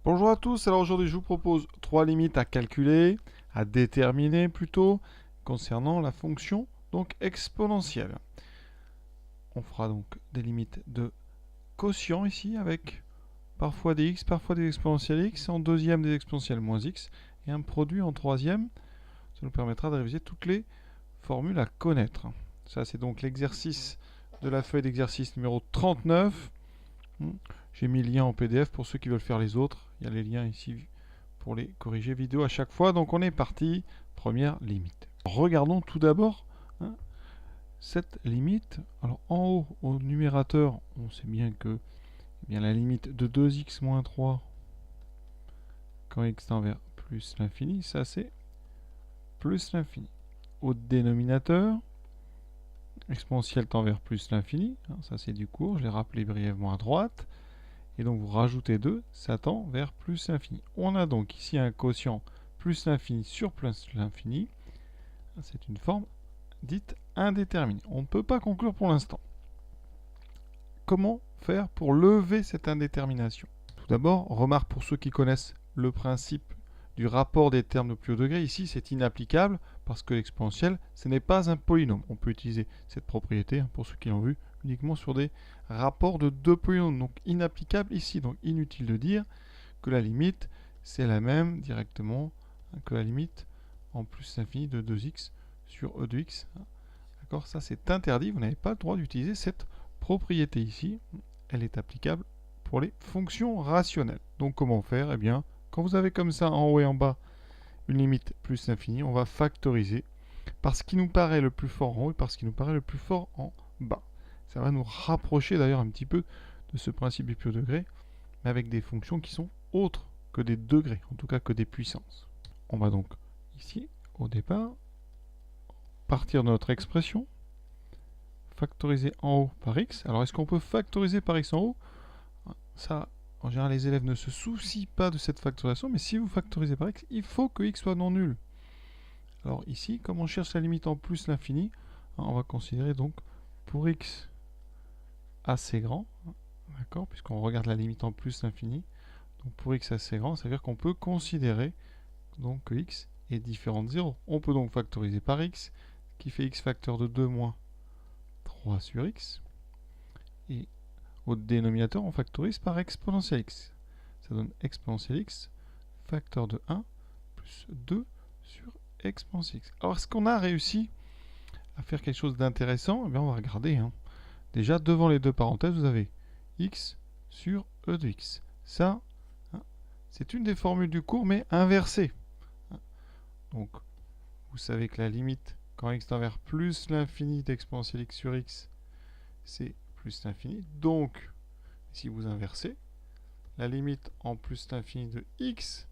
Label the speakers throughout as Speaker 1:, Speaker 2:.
Speaker 1: Bonjour à tous, alors aujourd'hui je vous propose trois limites à calculer, à déterminer plutôt, concernant la fonction donc exponentielle. On fera donc des limites de quotient ici avec parfois des x, parfois des exponentielles x, en deuxième des exponentielles moins x, et un produit en troisième. Ça nous permettra de réviser toutes les formules à connaître. Ça c'est donc l'exercice de la feuille d'exercice numéro 39. J'ai mis le lien en PDF pour ceux qui veulent faire les autres. Il y a les liens ici pour les corriger vidéo à chaque fois. Donc on est parti. Première limite. Regardons tout d'abord cette limite. Alors en haut, au numérateur, on sait bien que la limite de 2x moins 3 quand x tend vers plus l'infini, ça c'est plus l'infini. Au dénominateur, exponentielle tend vers plus l'infini, ça c'est du cours, je l'ai rappelé brièvement à droite. Et donc vous rajoutez 2, ça tend vers plus l'infini. On a donc ici un quotient plus l'infini sur plus l'infini. C'est une forme dite indéterminée. On ne peut pas conclure pour l'instant. Comment faire pour lever cette indétermination? Tout d'abord, remarque pour ceux qui connaissent le principe du rapport des termes de plus haut degré. Ici, c'est inapplicable parce que l'exponentielle, ce n'est pas un polynôme. On peut utiliser cette propriété, pour ceux qui l'ont vu, uniquement sur des rapports de deux polynômes. Donc inapplicable ici. Donc inutile de dire que la limite, c'est la même directement que la limite en plus l'infini de 2x sur e de x. D'accord? Ça, c'est interdit. Vous n'avez pas le droit d'utiliser cette propriété ici. Elle est applicable pour les fonctions rationnelles. Donc, comment faire? Eh bien, quand vous avez comme ça en haut et en bas une limite plus l'infini, on va factoriser par ce qui nous paraît le plus fort en haut et par ce qui nous paraît le plus fort en bas. Ça va nous rapprocher d'ailleurs un petit peu de ce principe du plus haut degré, mais avec des fonctions qui sont autres que des degrés, en tout cas que des puissances. On va donc ici, au départ, partir de notre expression, factoriser en haut par x. Alors est-ce qu'on peut factoriser par x en haut? Ça, en général, les élèves ne se soucient pas de cette factorisation, mais si vous factorisez par x, il faut que x soit non nul. Alors ici, comme on cherche la limite en plus l'infini, on va considérer donc pour x assez grand, d'accord, puisqu'on regarde la limite en plus l'infini, donc pour x assez grand, ça veut dire qu'on peut considérer donc que x est différent de 0. On peut donc factoriser par x, qui fait x facteur de 2 moins 3 sur x. Et au dénominateur, on factorise par exponentielle x. Ça donne exponentielle x facteur de 1 plus 2 sur exponentielle x. Alors, est-ce qu'on a réussi à faire quelque chose d'intéressant? Eh bien, on va regarder. Déjà, devant les deux parenthèses, vous avez x sur e de x. Ça, c'est une des formules du cours, mais inversée. Donc, vous savez que la limite, quand x tend vers plus l'infini d'exponentielle x sur x, c'est plus l'infini. Donc, si vous inversez, la limite en plus l'infini de x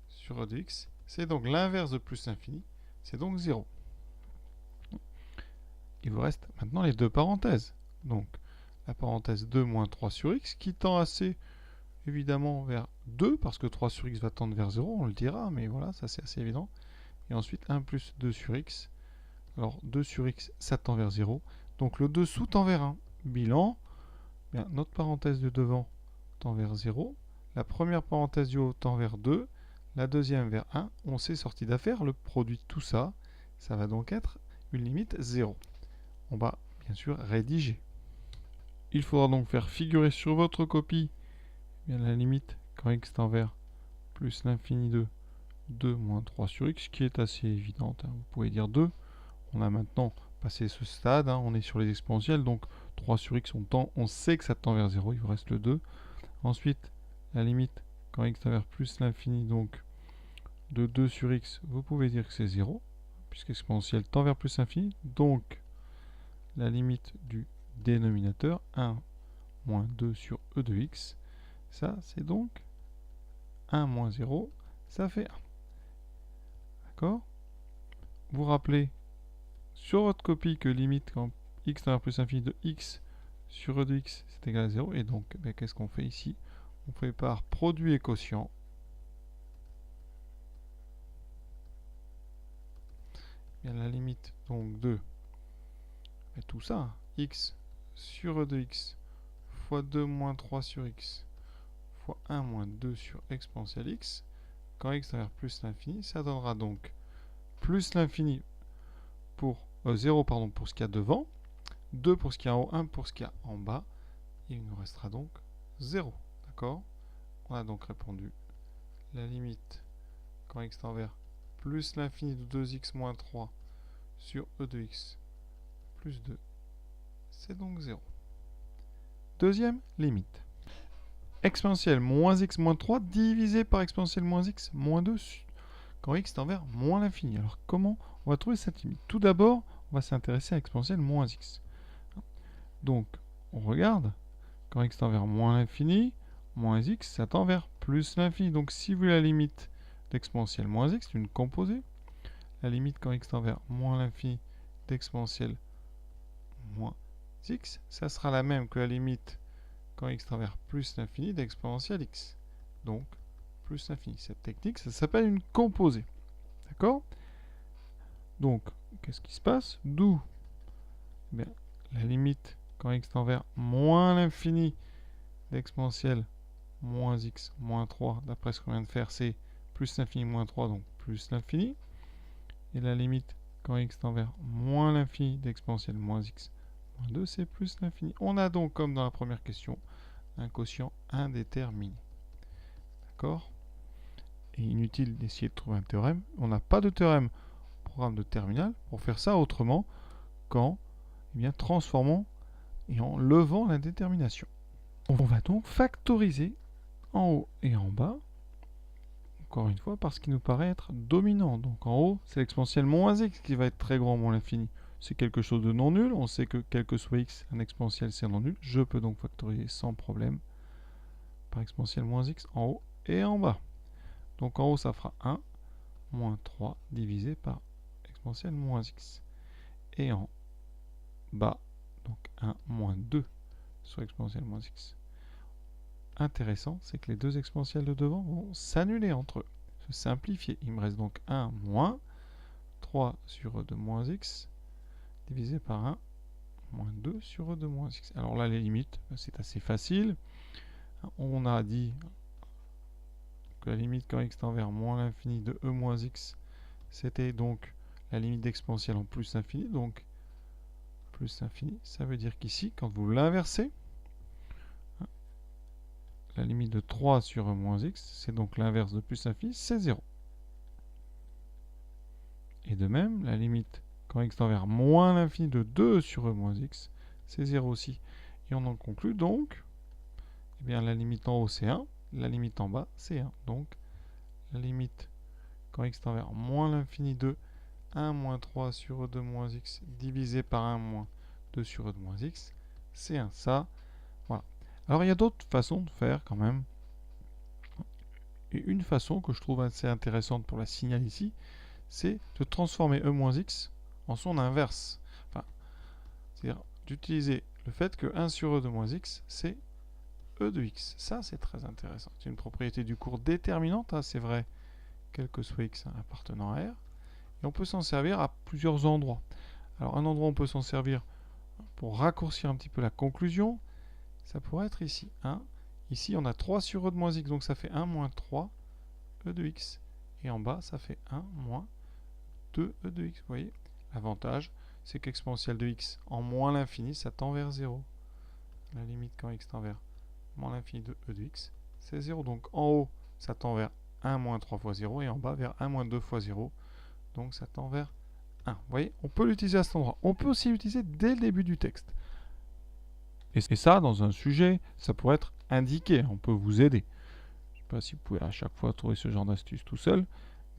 Speaker 1: sur e de x, c'est donc l'inverse de plus l'infini, c'est donc 0. Il vous reste maintenant les deux parenthèses. Donc, la parenthèse 2 moins 3 sur x, qui tend assez évidemment vers 2, parce que 3 sur x va tendre vers 0, on le dira, mais voilà, ça c'est assez évident. Et ensuite 1 plus 2 sur x. Alors 2 sur x, ça tend vers 0. Donc le dessous tend vers 1. Bilan, bien, notre parenthèse de devant tend vers 0. La première parenthèse du haut tend vers 2. La deuxième vers 1. On s'est sorti d'affaire. Le produit de tout ça, ça va donc être une limite 0. On va bien sûr rédiger. Il faudra donc faire figurer sur votre copie bien, la limite quand x tend vers plus l'infini de 2 moins 3 sur x, qui est assez évidente. Vous pouvez dire 2. On a maintenant passé ce stade, on est sur les exponentielles, donc 3 sur x, on sait que ça tend vers 0, il vous reste le 2. Ensuite, la limite, quand x tend vers plus l'infini, donc de 2 sur x, vous pouvez dire que c'est 0, puisque exponentielle tend vers plus l'infini, donc la limite du dénominateur, 1 moins 2 sur e de x, ça c'est donc 1 moins 0, ça fait 1. D'accord? Vous rappelez sur votre copie que limite quand x tend vers plus l'infini de x sur e de x c'est égal à 0. Et donc, qu'est-ce qu'on fait ici? On prépare produit et quotient. Bien, la limite donc de tout ça, x sur e de x fois 2 moins 3 sur x fois 1 moins 2 sur exponentielle x. Quand x tend vers plus l'infini, ça donnera donc plus l'infini pour 0 pardon, pour ce qu'il y a devant, 2 pour ce qu'il y a en haut, 1 pour ce qu'il y a en bas. Il nous restera donc 0. D'accord? On a donc répondu la limite quand x tend vers plus l'infini de 2x moins 3 sur e de x plus 2. C'est donc 0. Deuxième limite. Exponentielle moins x moins 3 divisé par exponentielle moins x moins 2 quand x tend vers moins l'infini. Alors comment on va trouver cette limite? Tout d'abord, on va s'intéresser à exponentielle moins x. Donc, on regarde, quand x tend vers moins l'infini, moins x, ça tend vers plus l'infini. Donc, si vous voulez la limite d'exponentielle moins x, c'est une composée. La limite quand x tend vers moins l'infini d'exponentielle moins x, ça sera la même que la limite quand x tend vers plus l'infini d'exponentielle x. Donc, plus l'infini. Cette technique, ça s'appelle une composée. D'accord? Donc, qu'est-ce qui se passe? D'où la limite quand x tend vers moins l'infini d'exponentielle moins x moins 3, d'après ce qu'on vient de faire, c'est plus l'infini moins 3, donc plus l'infini. Et la limite quand x tend vers moins l'infini d'exponentielle moins x moins 2, c'est plus l'infini. On a donc, comme dans la première question, un quotient indéterminé. D'accord? Et inutile d'essayer de trouver un théorème. On n'a pas de théorème au programme de terminale. Pour faire ça autrement, quand transformons et en levant l'indétermination. On va donc factoriser en haut et en bas, encore une fois, parce qu'il nous paraît être dominant. Donc en haut, c'est l'exponentielle moins x qui va être très grand moins l'infini. C'est quelque chose de non nul. On sait que quel que soit x, un exponentiel, c'est non nul. Je peux donc factoriser sans problème par exponentielle moins x en haut et en bas. Donc en haut, ça fera 1 moins 3 divisé par exponentielle moins x. Et en bas, donc 1 moins 2 sur exponentielle moins x. Intéressant, c'est que les deux exponentielles de devant vont s'annuler entre eux, se simplifier. Il me reste donc 1 moins 3 sur e de moins x divisé par 1 moins 2 sur e de moins x. Alors là, les limites, c'est assez facile. On a dit que la limite quand x tend vers moins l'infini de e moins x, c'était donc la limite d'exponentielle en plus infini. Donc, plus infini, ça veut dire qu'ici, quand vous l'inversez, la limite de 3 sur e moins x, c'est donc l'inverse de plus infini, c'est 0. Et de même, la limite quand x tend vers moins l'infini de 2 sur e moins x, c'est 0 aussi. Et on en conclut donc, eh bien, la limite en haut c'est 1, la limite en bas c'est 1. Donc, la limite quand x tend vers moins l'infini de 1 moins 3 sur e de moins x divisé par 1 moins 2 sur e de moins x, c'est 1. Ça, voilà. Alors, il y a d'autres façons de faire quand même. Et une façon que je trouve assez intéressante pour la signal ici, c'est de transformer e moins x en son inverse. Enfin, c'est-à-dire d'utiliser le fait que 1 sur e de moins x, c'est e de x. Ça, c'est très intéressant. C'est une propriété du cours déterminante, hein, c'est vrai, quel que soit x appartenant à R. Et on peut s'en servir à plusieurs endroits. Alors, un endroit où on peut s'en servir pour raccourcir un petit peu la conclusion, ça pourrait être ici. Hein. Ici, on a 3 sur e de moins x, donc ça fait 1 moins 3 e de x. Et en bas, ça fait 1 moins 2 e de x. Vous voyez, l'avantage, c'est qu'exponentielle de x en moins l'infini, ça tend vers 0. La limite quand x tend vers moins l'infini de e de x, c'est 0. Donc en haut, ça tend vers 1 moins 3 fois 0, et en bas, vers 1 moins 2 fois 0. Donc ça tend vers 1. Vous voyez, on peut l'utiliser à cet endroit. On peut aussi l'utiliser dès le début du texte. Et ça, dans un sujet, ça pourrait être indiqué. On peut vous aider. Je ne sais pas si vous pouvez à chaque fois trouver ce genre d'astuce tout seul,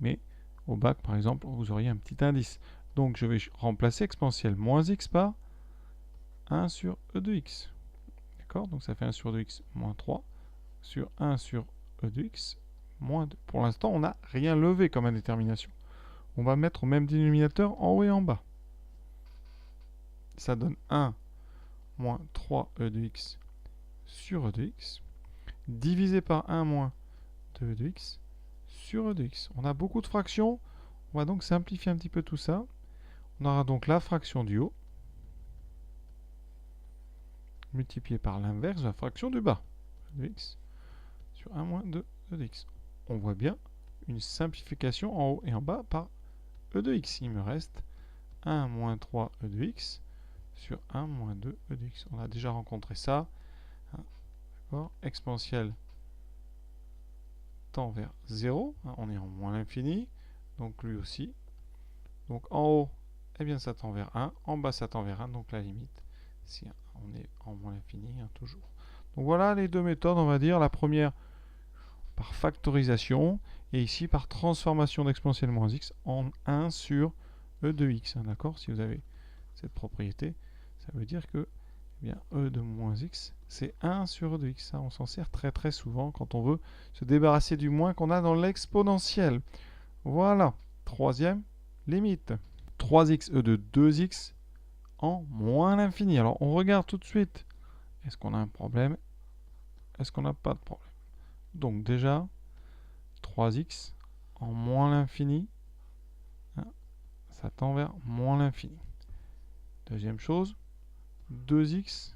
Speaker 1: mais au bac, par exemple, vous auriez un petit indice. Donc, je vais remplacer exponentielle moins x par 1 sur e de x. D'accord? Donc, ça fait 1 sur 2x moins 3 sur 1 sur e de x moins 2. Pour l'instant, on n'a rien levé comme indétermination. On va mettre au même dénominateur en haut et en bas. Ça donne 1 moins 3e de x sur e de x, divisé par 1 moins 2e de x sur e de x. On a beaucoup de fractions, on va donc simplifier un petit peu tout ça. On aura donc la fraction du haut, multipliée par l'inverse de la fraction du bas, e de x sur 1 moins 2 e de x. On voit bien une simplification en haut et en bas par e de x. Il me reste 1 moins 3 e de x sur 1 moins 2 e de x. On a déjà rencontré ça. D'accord. Exponentielle tend vers 0. On est en moins l'infini. Donc lui aussi. Donc en haut, eh bien ça tend vers 1. En bas, ça tend vers 1. Donc la limite, si on est en moins l'infini, toujours. Donc voilà les deux méthodes, on va dire. La première par factorisation et ici par transformation d'exponentielle moins x en 1 sur e de x. D'accord. Si vous avez cette propriété, ça veut dire que eh bien, e de moins x, c'est 1 sur e de x. Ça, on s'en sert très très souvent quand on veut se débarrasser du moins qu'on a dans l'exponentielle. Voilà. Troisième limite. 3x e de 2x en moins l'infini. Alors, on regarde tout de suite. Est-ce qu'on a un problème? Est-ce qu'on n'a pas de problème? Donc déjà, 3x en moins l'infini, ça tend vers moins l'infini. Deuxième chose, 2x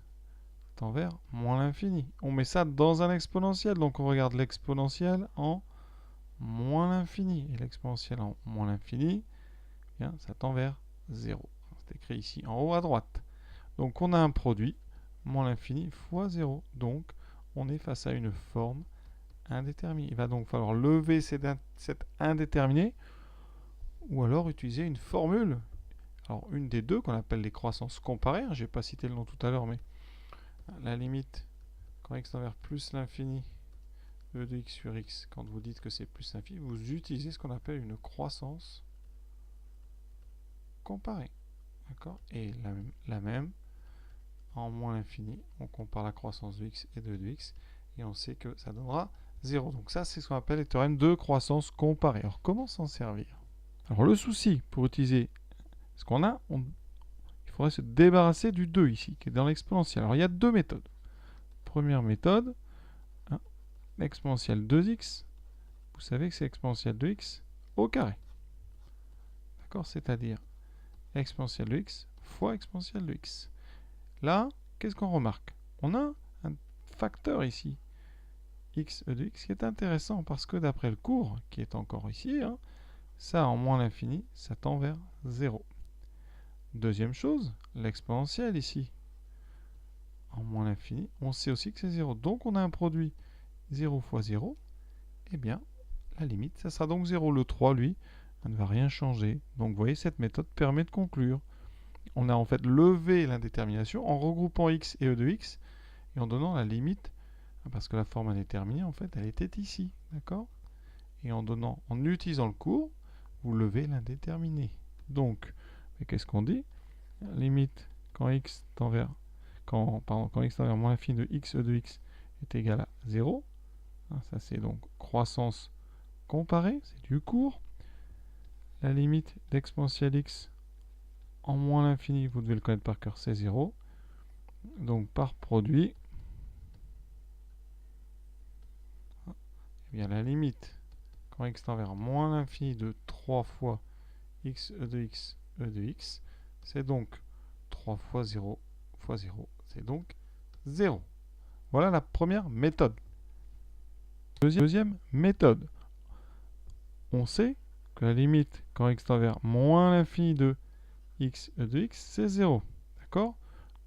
Speaker 1: tend vers moins l'infini. On met ça dans un exponentiel, donc on regarde l'exponentiel en moins l'infini. Et l'exponentiel en moins l'infini, bien, ça tend vers 0. C'est écrit ici en haut à droite. Donc on a un produit, moins l'infini fois 0. Donc on est face à une forme indéterminée. Il va donc falloir lever cet indéterminé ou alors utiliser une formule. Alors une des deux qu'on appelle les croissances comparées. Je n'ai pas cité le nom tout à l'heure, mais la limite quand x tend vers plus l'infini e de x sur x, quand vous dites que c'est plus l'infini, vous utilisez ce qu'on appelle une croissance comparée. D'accord. Et la même en moins l'infini, on compare la croissance de x et de x, et on sait que ça donnera 0. Donc ça, c'est ce qu'on appelle les théorèmes de croissance comparée. Alors comment s'en servir? Alors le souci, pour utiliser ce qu'on a, il faudrait se débarrasser du 2 ici, qui est dans l'exponentiel. Alors il y a deux méthodes. Première méthode, l'exponentielle 2x, vous savez que c'est exponentielle de x au carré. D'accord. C'est-à-dire exponentielle de x fois exponentielle de x. Là, qu'est-ce qu'on remarque? On a un facteur ici, x e de x, qui est intéressant parce que d'après le cours, qui est encore ici, ça en moins l'infini, ça tend vers 0. Deuxième chose, l'exponentielle ici, en moins l'infini, on sait aussi que c'est 0. Donc on a un produit 0 fois 0, eh bien, la limite, ça sera donc 0. Le 3, lui, ne va rien changer. Donc vous voyez, cette méthode permet de conclure. On a en fait levé l'indétermination en regroupant x et e de x et en donnant la limite, parce que la forme indéterminée, en fait, elle était ici, d'accord? Et en utilisant le cours, vous levez l'indéterminé. Donc, qu'est-ce qu'on dit? Limite quand x tend vers quand x tend vers moins l'infini de x e de x est égal à 0. Ça c'est donc croissance comparée, c'est du cours. La limite d'exponentielle x en moins l'infini, vous devez le connaître par cœur, c'est 0. Donc par produit, eh bien la limite quand x tend vers moins l'infini de 3 fois x e de x e de x, c'est donc 3 fois 0 fois 0, c'est donc 0. Voilà la première méthode. Deuxième méthode. On sait que la limite quand x tend vers moins l'infini de x e de x, c'est 0. D'accord?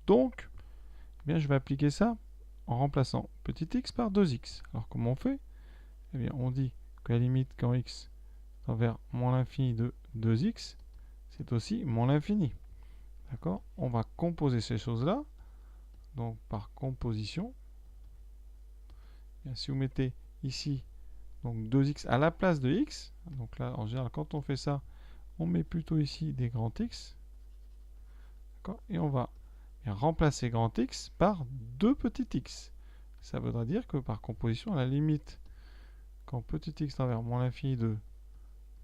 Speaker 1: Donc, eh bien, je vais appliquer ça en remplaçant petit x par 2x. Alors comment on fait? Eh bien, on dit que la limite quand x tend vers moins l'infini de 2x, c'est aussi moins l'infini. D'accord? On va composer ces choses-là. Donc par composition, bien, si vous mettez ici donc 2x à la place de x, donc là en général quand on fait ça, on met plutôt ici des grands x. Et on va remplacer grand x par 2 petits x. Ça voudra dire que par composition, à la limite, quand petit x tend vers moins l'infini de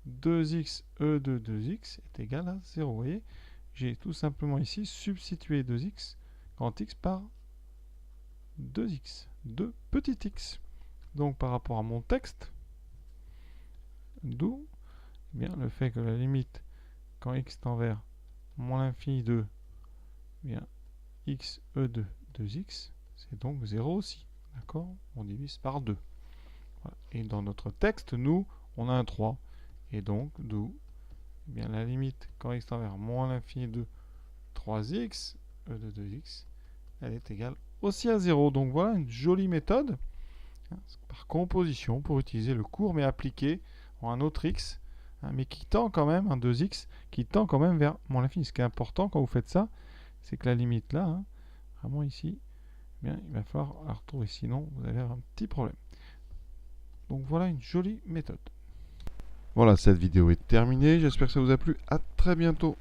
Speaker 1: 2x e de 2x est égal à 0. Vous voyez, j'ai tout simplement ici substitué 2x, grand x par 2x, 2 petits x. Donc par rapport à mon texte, d'où bien le fait que la limite quand x tend vers moins l'infini de bien, x e de 2x, c'est donc 0 aussi. D'accord? On divise par 2. Voilà. Et dans notre texte, nous, on a un 3. Et donc, d'où eh bien, la limite, quand x tend vers moins l'infini de 3x, e de 2x, elle est égale aussi à 0. Donc voilà une jolie méthode, hein, par composition, pour utiliser le court mais appliqué en un autre x, hein, mais qui tend quand même, un 2x, qui tend quand même vers moins l'infini. Ce qui est important quand vous faites ça, c'est que la limite là, hein, vraiment ici, eh bien, il va falloir la retrouver, sinon vous allez avoir un petit problème. Donc voilà une jolie méthode. Voilà, cette vidéo est terminée. J'espère que ça vous a plu. À très bientôt.